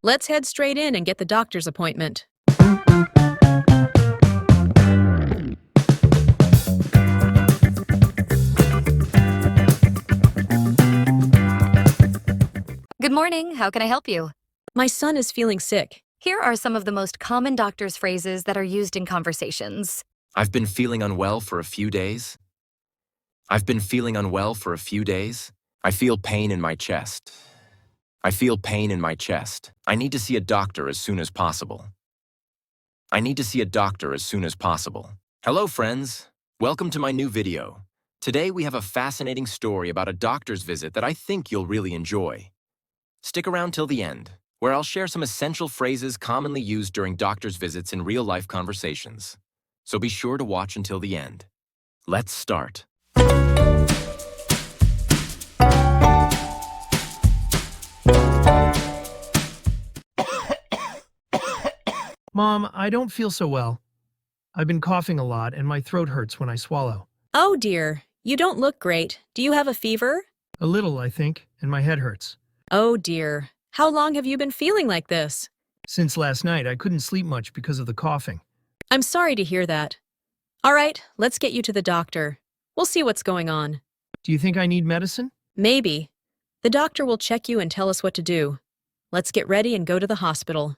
Let's head straight in and get the doctor's appointment. Good morning. How can I help you? My son is feeling sick. Here are some of the most common doctor's phrases that are used in conversations. I've been feeling unwell for a few days. I've been feeling unwell for a few days. I feel pain in my chest. I feel pain in my chest. I need to see a doctor as soon as possible. I need to see a doctor as soon as possible. Hello, friends. Welcome to my new video. Today we have a fascinating story about a doctor's visit that I think you'll really enjoy. Stick around till the end, where I'll share some essential phrases commonly used during doctor's visits in real-life conversations. So be sure to watch until the end. Let's start. Mom, I don't feel so well. I've been coughing a lot and my throat hurts when I swallow. Oh dear, you don't look great. Do you have a fever? A little, I think, and my head hurts. Oh dear, how long have you been feeling like this? Since last night, I couldn't sleep much because of the coughing. I'm sorry to hear that. All right, let's get you to the doctor. We'll see what's going on. Do you think I need medicine? Maybe. The doctor will check you and tell us what to do. Let's get ready and go to the hospital.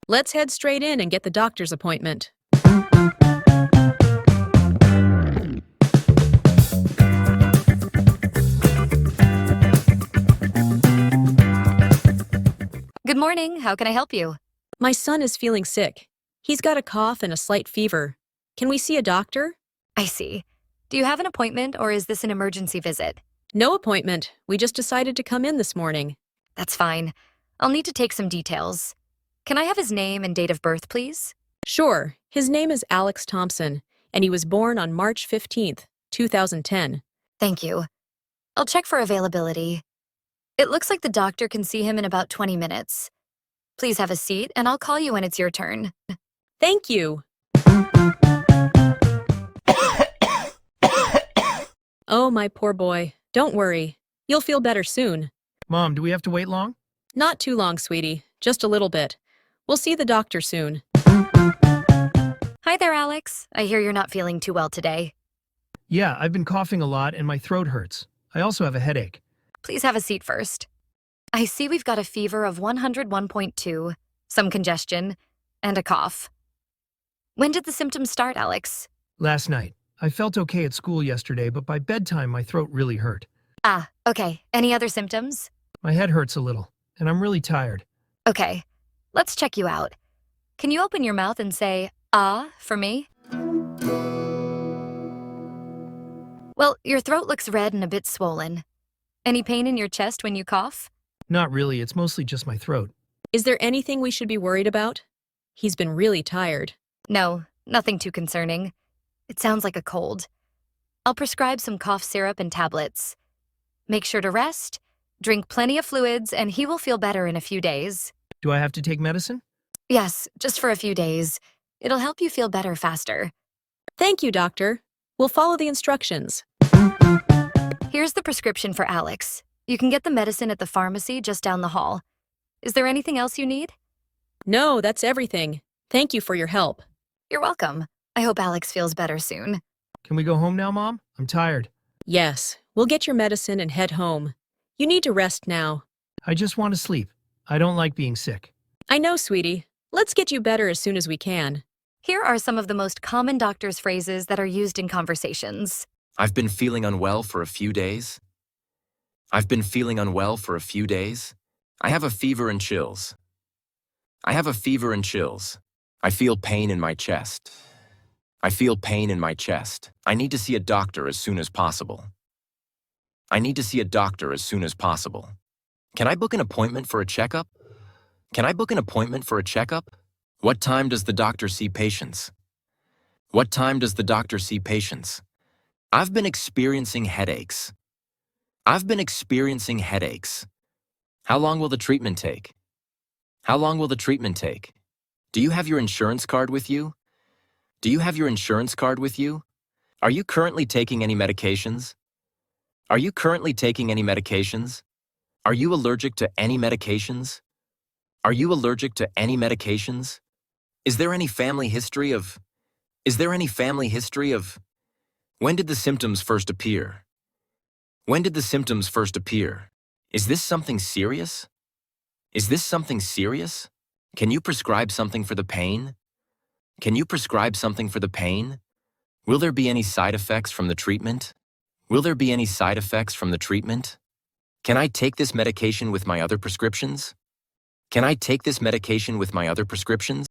Let's head straight in and get the doctor's appointment. Good morning. How can I help you? My son is feeling sick. He's got a cough and a slight fever. Can we see a doctor? I see. Do you have an appointment or is this an emergency visit? No appointment. We just decided to come in this morning. That's fine. I'll need to take some details. Can I have his name and date of birth, please? Sure. His name is Alex Thompson, and he was born on March 15th, 2010. Thank you. I'll check for availability. It looks like the doctor can see him in about 20 minutes. Please have a seat, and I'll call you when it's your turn. Thank you. Oh, my poor boy. Don't worry. You'll feel better soon. Mom, do we have to wait long? Not too long, sweetie. Just a little bit. We'll see the doctor soon. Hi there, Alex. I hear you're not feeling too well today. Yeah, I've been coughing a lot and my throat hurts. I also have a headache. Please have a seat first. I see we've got a fever of 101.2, some congestion, and a cough. When did the symptoms start, Alex? Last night. I felt okay at school yesterday, but by bedtime my throat really hurt. Ah, okay. Any other symptoms? My head hurts a little, and I'm really tired. Okay, let's check you out. Can you open your mouth and say, ah, for me? Well, your throat looks red and a bit swollen. Any pain in your chest when you cough? Not really, it's mostly just my throat. Is there anything we should be worried about? He's been really tired. No, nothing too concerning. It sounds like a cold. I'll prescribe some cough syrup and tablets. Make sure to rest, drink plenty of fluids, and he will feel better in a few days. Do I have to take medicine? Yes, just for a few days. It'll help you feel better faster. Thank you, doctor. We'll follow the instructions. Here's the prescription for Alex. You can get the medicine at the pharmacy just down the hall. Is there anything else you need? No, that's everything. Thank you for your help. You're welcome. I hope Alex feels better soon. Can we go home now, Mom? I'm tired. Yes, we'll get your medicine and head home. You need to rest now. I just want to sleep. I don't like being sick. I know, sweetie. Let's get you better as soon as we can. Here are some of the most common doctor's phrases that are used in conversations. I've been feeling unwell for a few days. I've been feeling unwell for a few days. I have a fever and chills. I have a fever and chills. I feel pain in my chest. I feel pain in my chest. I need to see a doctor as soon as possible. I need to see a doctor as soon as possible. Can I book an appointment for a checkup? Can I book an appointment for a checkup? What time does the doctor see patients? What time does the doctor see patients? I've been experiencing headaches. I've been experiencing headaches. How long will the treatment take? How long will the treatment take? Do you have your insurance card with you? Do you have your insurance card with you? Are you currently taking any medications? Are you currently taking any medications? Are you allergic to any medications? Are you allergic to any medications? Is there any family history of? Is there any family history of? When did the symptoms first appear? When did the symptoms first appear? Is this something serious? Is this something serious? Can you prescribe something for the pain? Can you prescribe something for the pain? Will there be any side effects from the treatment? Will there be any side effects from the treatment? Can I take this medication with my other prescriptions? Can I take this medication with my other prescriptions?